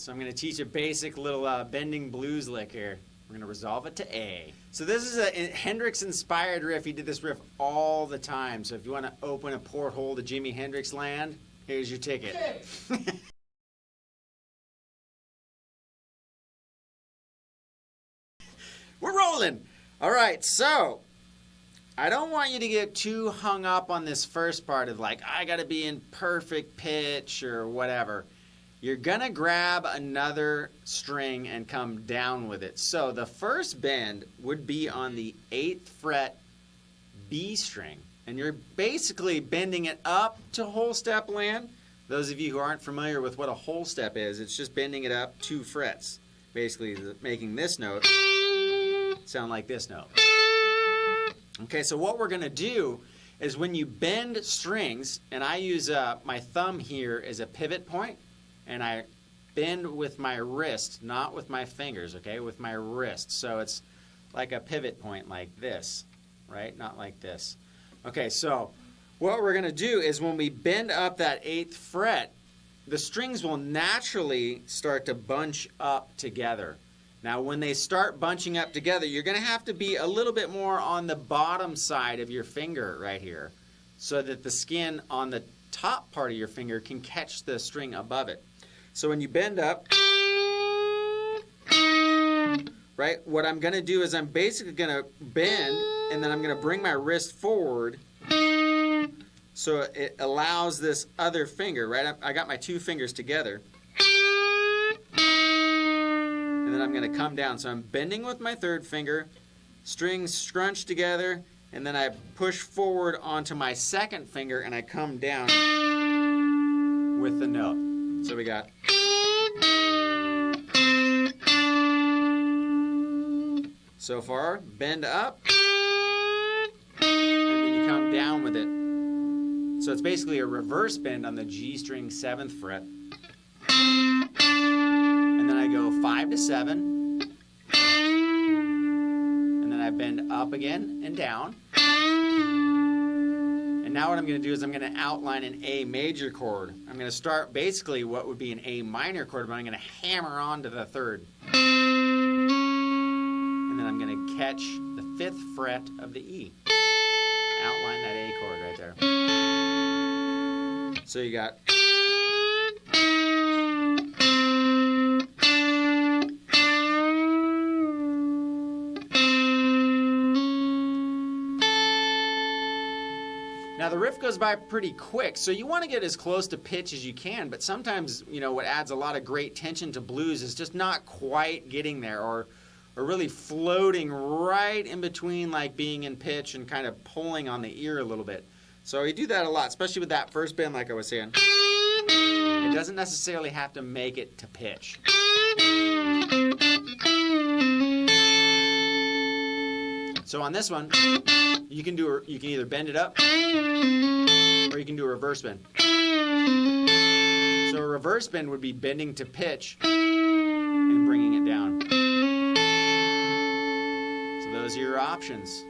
So I'm going to teach a basic little bending blues lick here. We're going to resolve it to A. So this is a Hendrix-inspired riff. He did this riff all the time. So if you want to open a porthole to Jimi Hendrix land, here's your ticket. We're rolling. All right, so I don't want you to get too hung up on this first part of like, I got to be in perfect pitch or whatever. You're going to grab another string and come down with it. So the first bend would be on the 8th fret B string. And you're basically bending it up to whole step land. Those of you who aren't familiar with what a whole step is, it's just bending it up 2 frets. Basically making this note sound like this note. Okay, so what we're going to do is when you bend strings, and I use my thumb here as a pivot point, and I bend with my wrist, not with my fingers, okay, with my wrist. So it's like a pivot point like this, right? Not like this. Okay, so what we're going to do is when we bend up that 8th fret, the strings will naturally start to bunch up together. Now, when they start bunching up together, you're going to have to be a little bit more on the bottom side of your finger right here so that the skin on the top part of your finger can catch the string above it. So when you bend up, right, what I'm going to do is I'm basically going to bend, and then I'm going to bring my wrist forward so it allows this other finger, right? I got my 2 fingers together. And then I'm going to come down. So I'm bending with my 3rd finger, strings scrunch together, and then I push forward onto my 2nd finger and I come down with the note. So we got. So far, bend up, and then you come down with it. So it's basically a reverse bend on the G string 7th fret. And then I go 5 to 7, and then I bend up again and down. And now what I'm going to do is I'm going to outline an A major chord. I'm going to start basically what would be an A minor chord, but I'm going to hammer onto the 3rd. And then I'm going to catch the 5th fret of the E. Outline that A chord right there. So you got. Now the riff goes by pretty quick, so you want to get as close to pitch as you can, but sometimes, you know, what adds a lot of great tension to blues is just not quite getting there or really floating right in between, like being in pitch and kind of pulling on the ear a little bit. So you do that a lot, especially with that first bend like I was saying. It doesn't necessarily have to make it to pitch. So on this one, you can either bend it up or you can do a reverse bend. So a reverse bend would be bending to pitch and bringing it down. So those are your options.